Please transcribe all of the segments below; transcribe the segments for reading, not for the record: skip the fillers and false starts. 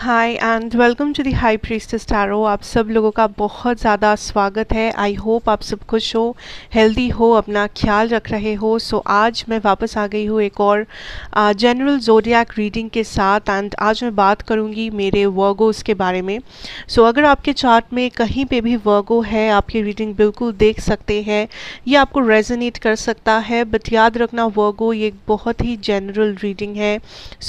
Hi and welcome to the high priestess tarot. आप सब लोगों का बहुत ज़्यादा स्वागत है। आई होप आप सब खुश हो, हेल्दी हो, अपना ख्याल रख रहे हो। आज मैं वापस आ गई हूँ एक और जनरल ज़ोडिएक रीडिंग के साथ। एंड आज मैं बात करूँगी मेरे वर्गोस के बारे में। अगर आपके चार्ट में कहीं पे भी वर्गो है, आपकी रीडिंग बिल्कुल देख सकते हैं, ये आपको रेजोनेट कर सकता है। बट याद रखना वर्गो ये एक बहुत ही जनरल रीडिंग है।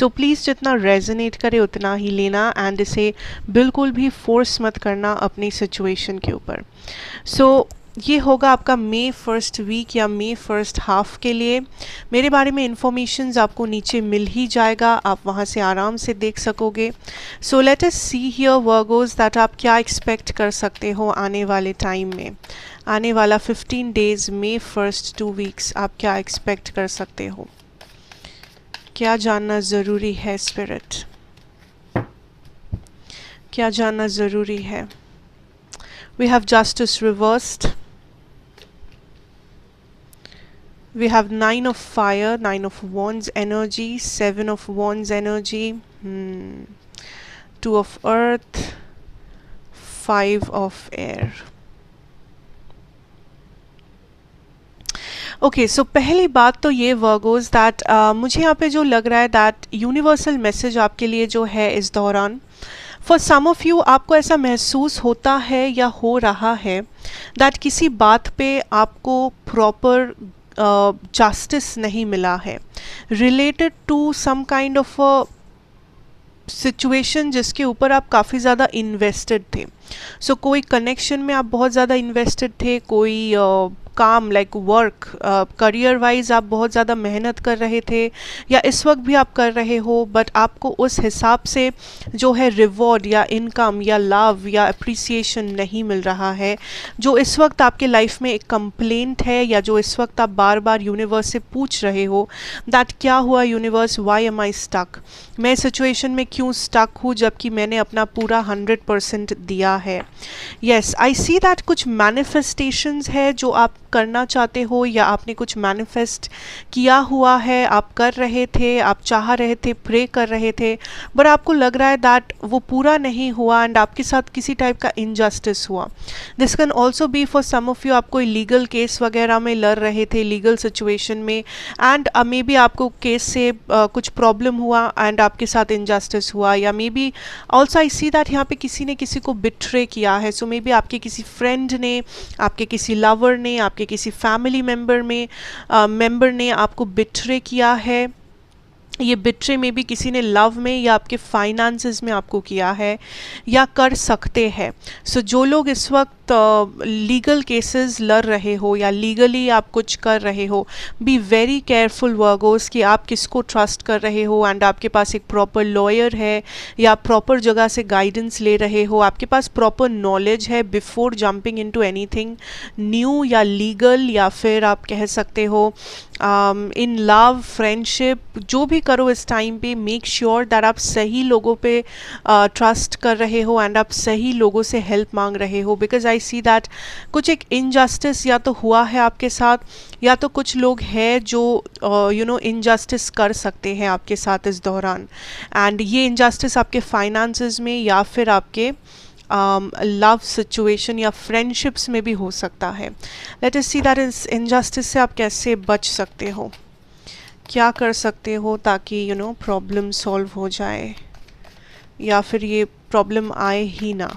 प्लीज़ जितना रेजोनेट करे उतना ही लेना एंड इसे बिल्कुल भी फोर्स मत करना अपनी सिचुएशन के ऊपर। ये होगा आपका मे फर्स्ट वीक या मे फर्स्ट हाफ के लिए। मेरे बारे में इंफॉर्मेशंस आपको नीचे मिल ही जाएगा, आप वहाँ से आराम से देख सकोगे। Late us see here Virgo's that आप क्या एक्सपेक्ट कर सकते हो आने वाले टाइम में। आने वाला 15 डेज, मे फर्स्ट 2 वीक्स आप क्या एक्सपेक्ट कर सकते हो, क्या जानना ज़रूरी है स्पिरिट, क्या जानना ज़रूरी है। We have justice reversed, we have 9 of fire, 9 of wands energy, 7 of wands energy, 2 of earth, 5 of air. Okay, सो पहली बात तो ये वर्गोस दैट मुझे यहाँ पे जो लग रहा है दैट यूनिवर्सल मैसेज आपके लिए जो है इस दौरान, फॉर सम ऑफ यू आपको ऐसा महसूस होता है या हो रहा है दैट किसी बात पे आपको प्रॉपर जस्टिस नहीं मिला है related to some kind of a situation जिसके ऊपर आप काफ़ी ज़्यादा इन्वेस्टेड थे। कोई कनेक्शन में आप बहुत ज़्यादा इन्वेस्टेड थे, कोई काम लाइक वर्क करियर वाइज आप बहुत ज़्यादा मेहनत कर रहे थे या इस वक्त भी आप कर रहे हो, बट आपको उस हिसाब से जो है रिवॉर्ड या इनकम या लव या अप्रिसिएशन नहीं मिल रहा है। जो इस वक्त आपके लाइफ में एक कंप्लेंट है या जो इस वक्त आप बार बार यूनिवर्स से पूछ रहे हो दैट क्या हुआ universe, why am I stuck, मैं सिचुएशन में क्यों स्टक हूँ जबकि मैंने अपना पूरा 100% दिया है। यस, आई सी दैट कुछ मैनिफेस्टेशंस है जो आप करना चाहते हो या आपने कुछ मैनिफेस्ट किया हुआ है, आप कर रहे थे, आप चाह रहे थे, प्रे कर रहे थे, बट आपको लग रहा है दैट वो पूरा नहीं हुआ एंड आपके साथ किसी टाइप का इनजस्टिस हुआ। This can also be for some of you, आप कोई लीगल केस वगैरह में लड़ रहे थे, लीगल सिचुएशन में, एंड मे बी आपको केस से कुछ प्रॉब्लम हुआ एंड आपके साथ इनजस्टिस हुआ। या may be also I see that यहाँ पे किसी ने किसी को बिट्रे किया है। मे बी आपके किसी फ्रेंड ने, आपके किसी लवर ने, आपके किसी फैमिली मेंबर ने आपको बिट्रे किया है। ये बिट्रे में भी किसी ने लव में या आपके फाइनेंसेस में आपको किया है या कर सकते हैं। जो लोग इस वक्त लीगल केसेस लड़ रहे हो या लीगली आप कुछ कर रहे हो, बी वेरी केयरफुल वर्गोस कि आप किसको ट्रस्ट कर रहे हो एंड आपके पास एक प्रॉपर लॉयर है या प्रॉपर जगह से गाइडेंस ले रहे हो, आपके पास प्रॉपर नॉलेज है before jumping into anything new या लीगल, या फिर आप कह सकते हो इन लव फ्रेंडशिप, जो भी करो इस टाइम पे मेक श्योर दैट आप सही लोगों पे ट्रस्ट कर रहे हो एंड आप सही लोगों से हेल्प मांग रहे हो। बिकॉज आई सी दैट कुछ एक इनजस्टिस या तो हुआ है आपके साथ या तो कुछ लोग हैं जो इनजस्टिस कर सकते हैं आपके साथ इस दौरान, एंड ये इनजस्टिस आपके फाइनेंसेस में या फिर आपके लव सिचुएशन या फ्रेंडशिप्स में भी हो सकता है। लेट अस सी दैट इस इनजस्टिस से आप कैसे बच सकते हो, क्या कर सकते हो ताकि प्रॉब्लम सॉल्व हो जाए या फिर ये प्रॉब्लम आए ही ना।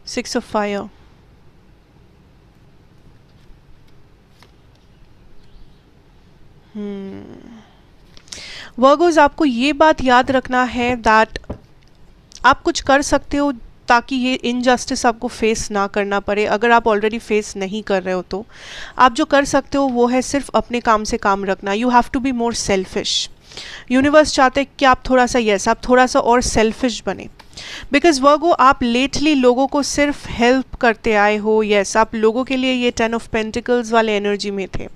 6 of fire, वर्गोस आपको ये बात याद रखना है दैट आप कुछ कर सकते हो ताकि ये इनजस्टिस आपको फेस ना करना पड़े। अगर आप ऑलरेडी फेस नहीं कर रहे हो तो आप जो कर सकते हो वो है सिर्फ अपने काम से काम रखना। You have to be more selfish. Universe चाहते हैं कि आप थोड़ा सा आप थोड़ा सा और सेल्फिश बने। बिकॉज वर्गो आप लेटली लोगों को सिर्फ हेल्प करते आए हो। यस, आप लोगों के लिए ये 10 of Pentacles वाले एनर्जी में थे,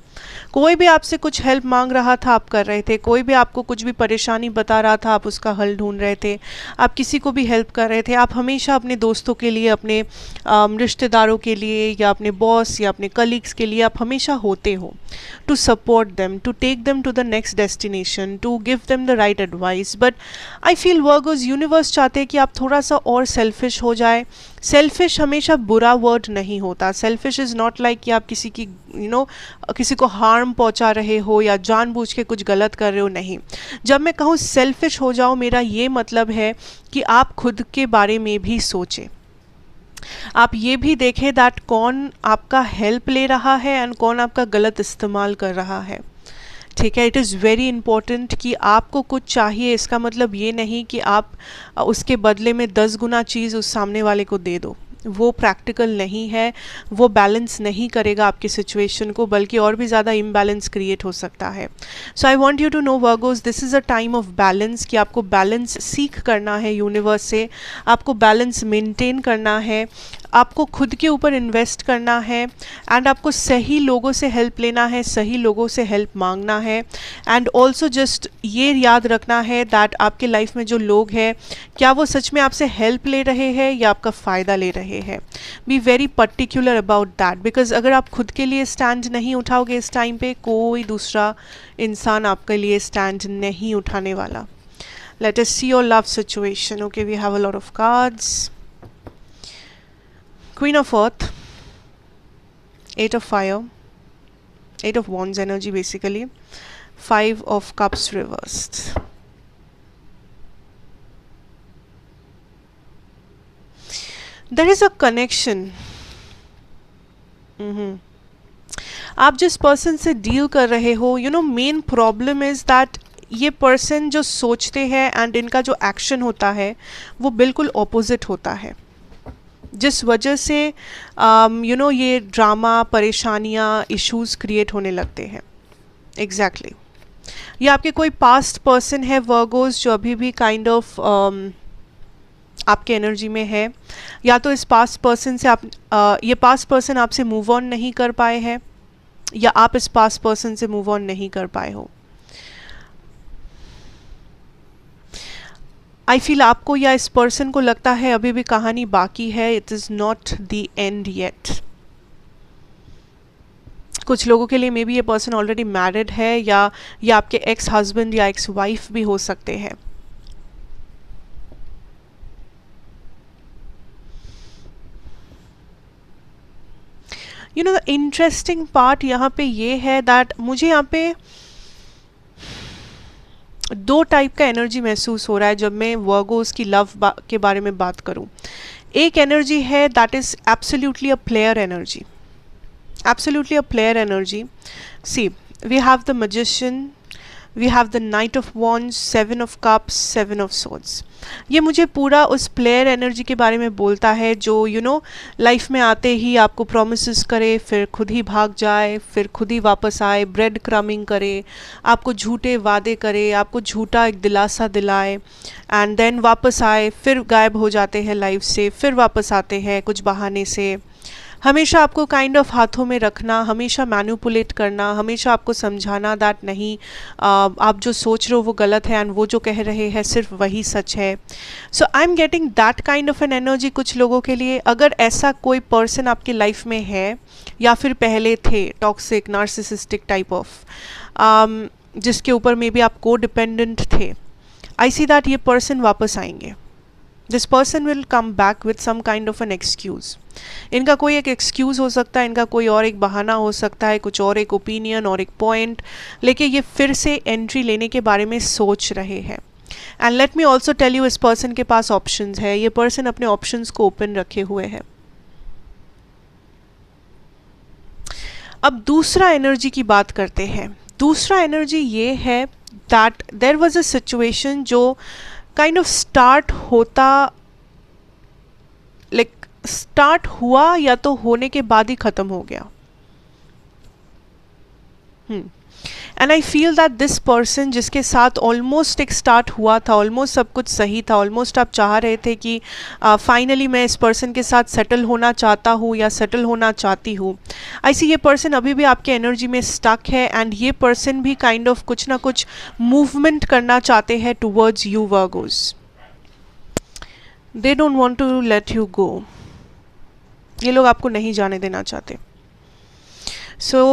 कोई भी आपसे कुछ हेल्प मांग रहा था आप कर रहे थे, कोई भी आपको कुछ भी परेशानी बता रहा था आप उसका हल ढूंढ रहे थे, आप किसी को भी हेल्प कर रहे थे। आप हमेशा अपने दोस्तों के लिए, अपने रिश्तेदारों के लिए, या अपने बॉस या अपने कलीग्स के लिए आप हमेशा होते हो, to support them, to take them to the next destination, to give them the right advice. But I feel Virgos universe चाहते हैं कि आप थोड़ा सा और सेल्फिश हो जाए। सेल्फिश हमेशा बुरा वर्ड नहीं होता। सेल्फिश इज़ नॉट लाइक कि आप किसी की किसी को हार्म पहुंचा रहे हो या जानबूझ के कुछ गलत कर रहे हो, नहीं। जब मैं कहूँ सेल्फिश हो जाओ, मेरा ये मतलब है कि आप खुद के बारे में भी सोचें। आप ये भी देखें दैट कौन आपका हेल्प ले रहा है एंड कौन आपका गलत इस्तेमाल कर रहा है। ठीक है, इट इज़ वेरी इंपॉर्टेंट कि आपको कुछ चाहिए, इसका मतलब ये नहीं कि आप उसके बदले में 10 गुना चीज़ उस सामने वाले को दे दो। वो प्रैक्टिकल नहीं है, वो बैलेंस नहीं करेगा आपकी सिचुएशन को, बल्कि और भी ज़्यादा इम्बैलेंस क्रिएट हो सकता है। So I want you to know Virgos, this is a time of balance, कि आपको बैलेंस सीख करना है यूनिवर्स से, आपको बैलेंस मेंटेन करना है, आपको खुद के ऊपर इन्वेस्ट करना है, एंड आपको सही लोगों से हेल्प लेना है, सही लोगों से हेल्प मांगना है। एंड ऑल्सो जस्ट ये याद रखना है दैट आपके लाइफ में जो लोग हैं, क्या वो सच में आपसे हेल्प ले रहे हैं या आपका फ़ायदा ले रहे हैं। Be very particular about that, because अगर आप खुद के लिए स्टैंड नहीं उठाओगे इस टाइम पे, कोई दूसरा इंसान आपके लिए स्टैंड नहीं उठाने वाला। Let us see your love situation. Okay, we have a lot of cards. Queen of Earth, 8 of Fire, 8 of Wands energy basically, 5 of Cups reversed. There is a connection. आप जिस पर्सन से deal कर रहे हो, main problem is that ये person जो सोचते हैं एंड इनका जो एक्शन होता है वो बिल्कुल ऑपोजिट होता है, जिस वजह से ये ड्रामा, परेशानियाँ, इश्यूज क्रिएट होने लगते हैं। एग्जैक्टली ये आपके कोई पास्ट पर्सन है वर्गोस जो अभी भी काइंड ऑफ आपके एनर्जी में है, या तो इस पास्ट पर्सन से ये पास्ट पर्सन आपसे मूव ऑन नहीं कर पाए हैं, या आप इस पास्ट पर्सन से मूव ऑन नहीं कर पाए हो। आई फील आपको या इस पर्सन को लगता है अभी भी कहानी बाकी है, it is not the end yet. कुछ लोगों के लिए मे बी ये पर्सन ऑलरेडी मैरिड है, या आपके एक्स हस्बैंड या एक्स वाइफ भी हो सकते हैं। द इंटरेस्टिंग पार्ट यहाँ पे ये है दैट मुझे यहाँ पे 2 टाइप का एनर्जी महसूस हो रहा है जब मैं वर्गोस की लव के बारे में बात करूं। एक एनर्जी है that is absolutely a player energy, absolutely a player energy. See, we have the magician, we have the knight of wands, 7 of cups, 7 of swords. ये मुझे पूरा उस प्लेयर एनर्जी के बारे में बोलता है जो लाइफ में आते ही आपको प्रोमिसेस करे, फिर खुद ही भाग जाए, फिर खुद ही वापस आए, ब्रेड क्रमिंग करे, आपको झूठे वादे करे, आपको झूठा एक दिलासा दिलाए, एंड देन वापस आए, फिर गायब हो जाते हैं लाइफ से, फिर वापस आते हैं कुछ बहाने से। हमेशा आपको काइंड ऑफ हाथों में रखना, हमेशा मैनिपुलेट करना, हमेशा आपको समझाना दैट नहीं, आप जो सोच रहे हो वो गलत है एंड वो जो कह रहे हैं सिर्फ वही सच है। So I am getting that kind of an energy कुछ लोगों के लिए। अगर ऐसा कोई पर्सन आपकी लाइफ में है या फिर पहले थे, टॉक्सिक, नार्सिसिस्टिक टाइप ऑफ, जिसके ऊपर मे बी आप को डिपेंडेंट थे, आई सी दैट ये पर्सन वापस आएंगे। This person will come back with some kind of an excuse. इनका कोई एक एक्सक्यूज़ हो सकता है, इनका कोई और एक बहाना हो सकता है, कुछ और एक ओपिनियन और एक पॉइंट लेके ये फिर से एंट्री लेने के बारे में सोच रहे हैं। And let me also tell you, इस पर्सन के पास ऑप्शंस है, ये पर्सन अपने ऑप्शंस को ओपन रखे हुए है। अब दूसरा एनर्जी की बात करते हैं। दूसरा एनर्जी ये है that there was a situation जो काइंड ऑफ स्टार्ट होता, लाइक स्टार्ट हुआ या तो होने के बाद ही ख़त्म हो गया। And I feel that this person जिसके साथ ऑलमोस्ट एक स्टार्ट हुआ था, ऑलमोस्ट सब कुछ सही था, ऑलमोस्ट आप चाह रहे थे कि फाइनली मैं इस पर्सन के साथ सेटल होना चाहता हूँ या सेटल होना चाहती हूँ, आई सी ये पर्सन अभी भी आपके एनर्जी में स्टक है एंड ये पर्सन भी काइंड ऑफ कुछ ना कुछ मूवमेंट करना चाहते हैं towards you Virgos. They don't want to let you go. ये लोग आपको नहीं जाने देना चाहते.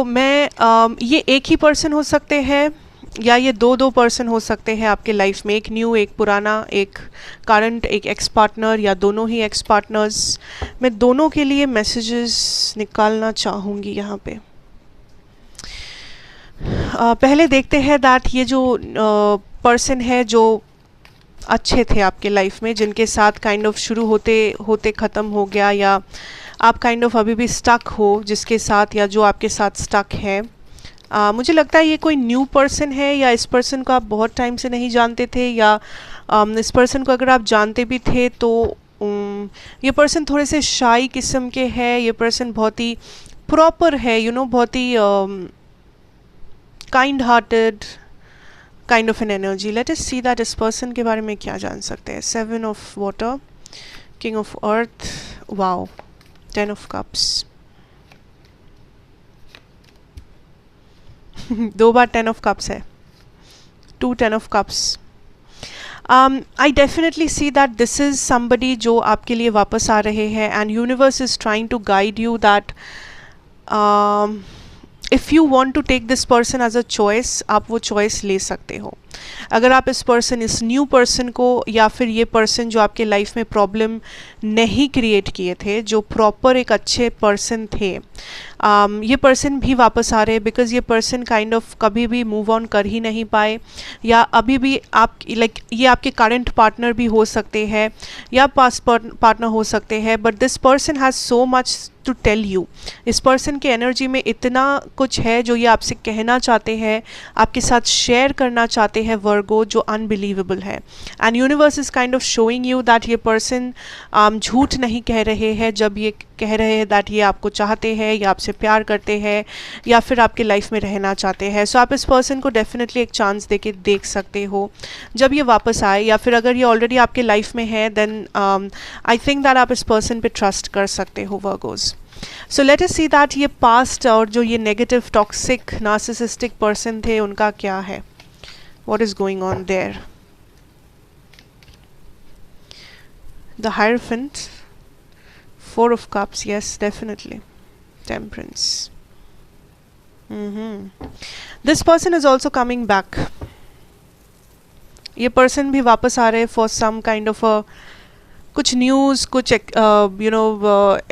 मैं ये एक ही पर्सन हो सकते हैं या ये दो पर्सन हो सकते हैं आपके लाइफ में, एक न्यू, एक पुराना, एक करंट, एक एक्स पार्टनर या दोनों ही एक्स पार्टनर्स. मैं दोनों के लिए मैसेजेस निकालना चाहूँगी यहाँ पे. पहले देखते हैं दैट ये जो पर्सन है जो अच्छे थे आपके लाइफ में, जिनके साथ काइंड ऑफ शुरू होते होते ख़त्म हो गया, या आप काइंड ऑफ अभी भी स्टक हो जिसके साथ, या जो आपके साथ स्टक है. मुझे लगता है ये कोई न्यू पर्सन है, या इस पर्सन को आप बहुत टाइम से नहीं जानते थे, या इस पर्सन को अगर आप जानते भी थे तो ये पर्सन थोड़े से शाई किस्म के हैं. ये पर्सन बहुत ही प्रॉपर है, बहुत ही kind hearted kind of an energy. Let us see that इस पर्सन के बारे में क्या जान सकते हैं. 7 of water, king of earth, wow, 10 of cups. 2 बार 10 ऑफ कप्स है, 2 10 of cups. I definitely see that this is somebody जो आपके लिए वापस आ रहे हैं and universe is trying to guide you that if you want to take this person as a choice, आप वो चॉइस ले सकते हो. अगर आप इस न्यू पर्सन को, या फिर ये पर्सन जो आपके लाइफ में प्रॉब्लम नहीं क्रिएट किए थे, जो प्रॉपर एक अच्छे पर्सन थे, ये पर्सन भी वापस आ रहे हैं बिकॉज ये पर्सन काइंड ऑफ कभी भी मूव ऑन कर ही नहीं पाए, या अभी भी आप ये आपके करंट पार्टनर भी हो सकते हैं या पास्ट पार्टनर हो सकते हैं. But this person has so much to tell you. इस पर्सन के एनर्जी में इतना कुछ है जो ये आपसे कहना चाहते हैं, आपके साथ शेयर करना चाहते हैं वर्गो, जो अनबिलीवेबल है. And universe is kind of showing you that ये पर्सन झूठ नहीं कह रहे हैं जब ये कह रहे हैं दैट ये आपको चाहते हैं या आपसे प्यार करते हैं या फिर आपके लाइफ में रहना चाहते हैं. सो आप इस पर्सन को डेफिनेटली एक चांस दे के देख सकते हो जब ये वापस आए, या फिर अगर ये ऑलरेडी आपके लाइफ में है देन आई थिंक दैट आप इस पर्सन पे ट्रस्ट कर सकते हो Virgos. So let us see that ये पास्ट और जो ये नेगेटिव टॉक्सिक नार्सिसिस्टिक पर्सन थे उनका क्या है, what is going on there. The hierophant, 4 of cups, yes, definitely. Temperance. This person is also coming back. ये person भी वापस आ रहे for some kind of a कुछ न्यूज़, कुछ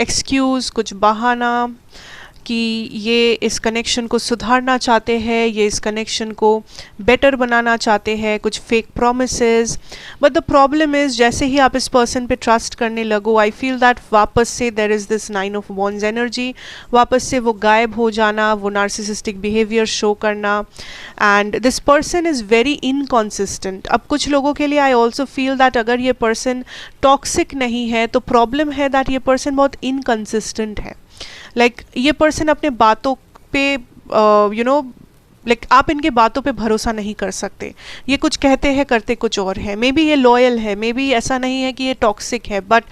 एक्सक्यूज़, कुछ बहाना कि ये इस कनेक्शन को सुधारना चाहते हैं, ये इस कनेक्शन को बेटर बनाना चाहते हैं, कुछ fake promises. But the problem is जैसे ही आप इस पर्सन पे ट्रस्ट करने लगो, आई फील दैट वापस से there is this 9 of wands energy, वापस से वो गायब हो जाना, वो नार्सिसिस्टिक बिहेवियर शो करना. And this person is very inconsistent. अब कुछ लोगों के लिए आई ऑल्सो फील दैट अगर ये पर्सन टॉक्सिक नहीं है तो प्रॉब्लम है दैट ये पर्सन बहुत इनकन्सिस्टेंट है. ये पर्सन अपने बातों पे आप इनके बातों पे भरोसा नहीं कर सकते. ये कुछ कहते हैं करते कुछ और है. मे बी ये लॉयल है, मे बी ऐसा नहीं है कि ये टॉक्सिक है, बट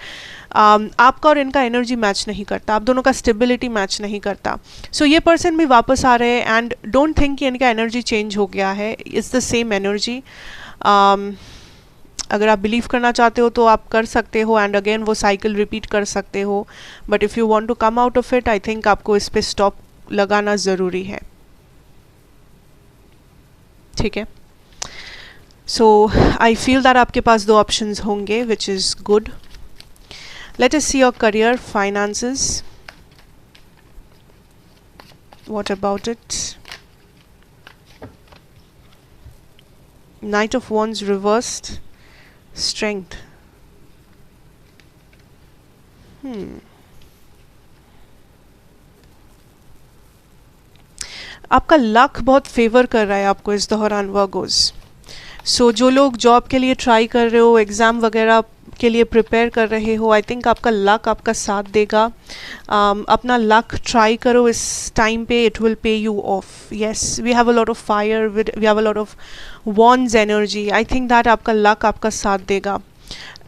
आपका और इनका एनर्जी मैच नहीं करता, आप दोनों का स्टेबिलिटी मैच नहीं करता. सो ये पर्सन भी वापस आ रहे हैं एंड डोंट थिंक कि इनका एनर्जी चेंज हो गया है. It's the same energy. अगर आप बिलीव करना चाहते हो तो आप कर सकते हो एंड अगेन वो साइकिल रिपीट कर सकते हो. But if you want to come out of it, I think आपको इस पे स्टॉप लगाना ज़रूरी है. ठीक है. सो आई फील दैट आपके पास 2 ऑप्शंस होंगे which is good. Late us see your career, finances, what about it. Night of wands reversed, strength. आपका लक बहुत फेवर कर रहा है आपको इस दौरान वर्गोस. सो जो लोग जॉब के लिए ट्राई कर रहे हो, एग्ज़ाम वगैरह के लिए प्रिपेयर कर रहे हो, आई थिंक आपका लक आपका साथ देगा। अपना लक ट्राई करो इस टाइम पे, it will pay you off. Yes, we have a lot of fire, we have a lot of wands energy. I think that आपका लक आपका साथ देगा।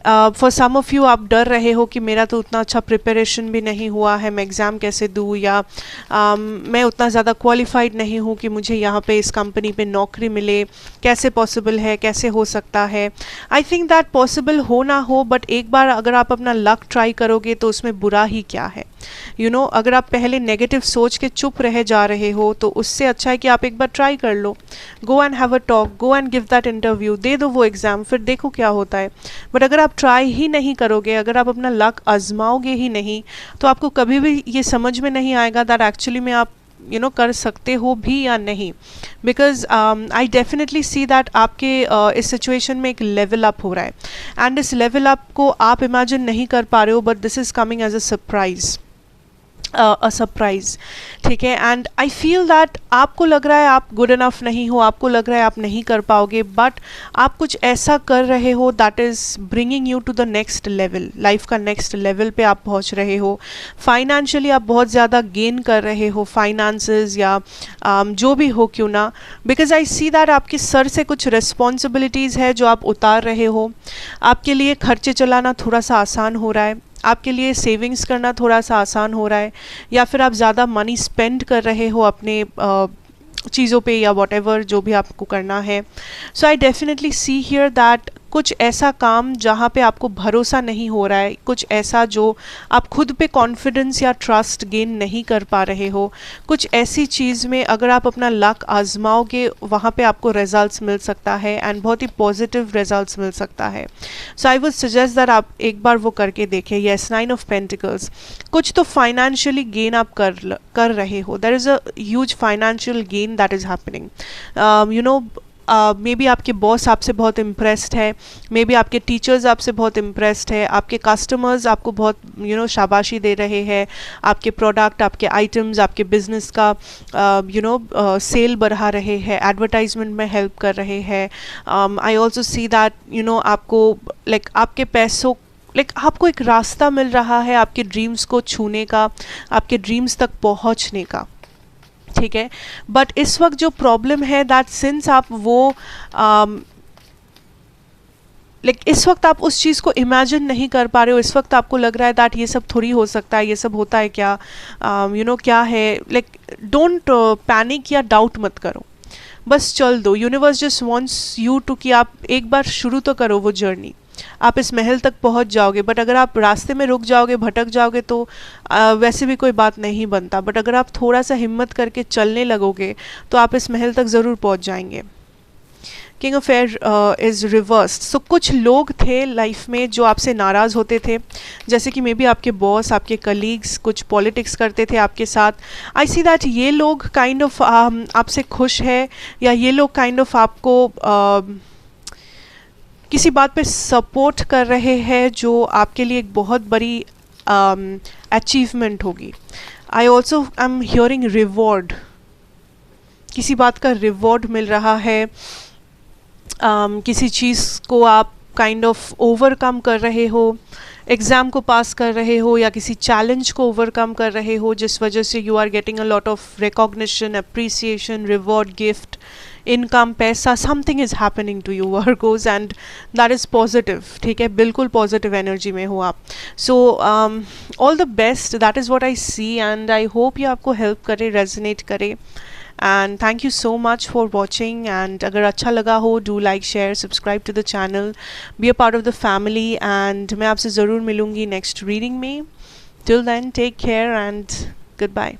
फॉर सम ऑफ़ यू, आप डर रहे हो कि मेरा तो उतना अच्छा प्रिपरेशन भी नहीं हुआ है, मैं एग्ज़ाम कैसे दूँ, या मैं उतना ज़्यादा क्वालिफाइड नहीं हूँ कि मुझे यहाँ पे इस कंपनी पे नौकरी मिले, कैसे पॉसिबल है, कैसे हो सकता है। आई थिंक दैट पॉसिबल हो ना हो, बट एक बार अगर आप अपना लक ट्राई करोगे तो उसमें बुरा ही क्या है। अगर आप पहले नेगेटिव सोच के चुप रह जा रहे हो तो उससे अच्छा है कि आप एक बार ट्राई कर लो। Go and have a talk, go and give that interview, दे दो वो एग्ज़ाम, फिर देखो क्या होता है। बट अगर आप ट्राई ही नहीं करोगे, अगर आप अपना लक आजमाओगे ही नहीं, तो आपको कभी भी ये समझ में नहीं आएगा दैट एक्चुअली में आप कर सकते हो भी या नहीं। Because I definitely see that आपके इस सिचुएशन में एक लेवल अप हो रहा है, एंड इस लेवल अप को आप इमेजिन नहीं कर पा रहे हो, but this is coming as a surprise, surprise. ठीक है, एंड आई फील दैट आपको लग रहा है आप गुड इनफ नहीं हो, आपको लग रहा है आप नहीं कर पाओगे, बट आप कुछ ऐसा कर रहे हो that is bringing you to the next level, life का नेक्स्ट लेवल पे आप पहुंच रहे हो। फाइनेंशियली आप बहुत ज़्यादा गेन कर रहे हो, फाइनेंसेस या जो भी हो क्यों ना, बिकॉज आई सी दैट आपके सर से कुछ रिस्पॉन्सिबिलिटीज़ है जो आप उतार रहे हो। आपके लिए खर्चे चलाना थोड़ा सा आसान हो रहा है, आपके लिए सेविंग्स करना थोड़ा सा आसान हो रहा है, या फिर आप ज़्यादा मनी स्पेंड कर रहे हो अपने चीज़ों पे या वॉट जो भी आपको करना है। So I definitely see here that कुछ ऐसा काम जहाँ पे आपको भरोसा नहीं हो रहा है, कुछ ऐसा जो आप खुद पे कॉन्फिडेंस या ट्रस्ट गेन नहीं कर पा रहे हो, कुछ ऐसी चीज़ में अगर आप अपना लक आजमाओगे वहाँ पे आपको रिजल्ट्स मिल सकता है, एंड बहुत ही पॉजिटिव रिजल्ट्स मिल सकता है। So I would suggest that आप एक बार वो करके देखें। येस, 9 ऑफ पेंटिकल्स, कुछ तो फाइनेंशियली गेन आप कर रहे हो, there is a huge financial gain that is happening. Maybe आपके बॉस आपसे बहुत इम्प्रेस्ड है, मे बी आपके टीचर्स आपसे बहुत इम्प्रेस्ड है, आपके कस्टमर्स आपको बहुत शाबाशी दे रहे हैं, आपके प्रोडक्ट, आपके आइटम्स, आपके बिजनेस का सेल बढ़ा रहे हैं, एडवर्टाइजमेंट में हेल्प कर रहे हैं। आई ऑल्सो सी दैट आपको आपके पैसों आपको एक रास्ता मिल रहा है आपके ड्रीम्स को छूने का, आपके ड्रीम्स तक पहुंचने का। ठीक है, बट इस वक्त जो प्रॉब्लम है दैट सिंस आप वो इस वक्त आप उस चीज़ को इमेजिन नहीं कर पा रहे हो, इस वक्त आपको लग रहा है दैट ये सब थोड़ी हो सकता है, ये सब होता है क्या, क्या है। डोंट पैनिक या डाउट मत करो, बस चल दो। Universe just wants you to कि आप एक बार शुरू तो करो वो जर्नी, आप इस महल तक पहुंच जाओगे। बट अगर आप रास्ते में रुक जाओगे, भटक जाओगे तो वैसे भी कोई बात नहीं बनता, बट अगर आप थोड़ा सा हिम्मत करके चलने लगोगे तो आप इस महल तक ज़रूर पहुंच जाएंगे। King of air is reversed. So कुछ लोग थे लाइफ में जो आपसे नाराज़ होते थे, जैसे कि मे बी आपके बॉस, आपके कलीग्स कुछ पॉलिटिक्स करते थे आपके साथ। आई सी दैट ये लोग काइंड ऑफ आपसे खुश है, या ये लोग काइंड ऑफ आपको किसी बात पे सपोर्ट कर रहे हैं जो आपके लिए एक बहुत बड़ी अचीवमेंट होगी। I also I am hearing reward, किसी बात का रिवॉर्ड मिल रहा है, किसी चीज़ को आप काइंड ऑफ ओवरकम कर रहे हो, एग्ज़ाम को पास कर रहे हो, या किसी चैलेंज को ओवरकम कर रहे हो, जिस वजह से you are getting a lot of recognition, appreciation, reward, gift, income, पैसा, something is happening to you Virgos, and that is positive. ठीक है, बिल्कुल पॉजिटिव एनर्जी में हो आप। So all the best, that is what I see, and I hope ये आपको help करे, रेजोनेट करे। And thank you so much for watching, and अगर अच्छा लगा हो do like, share, subscribe to the channel, be a part of the family, and मैं आपसे ज़रूर मिलूँगी नेक्स्ट रीडिंग में। Till then take care and good bye.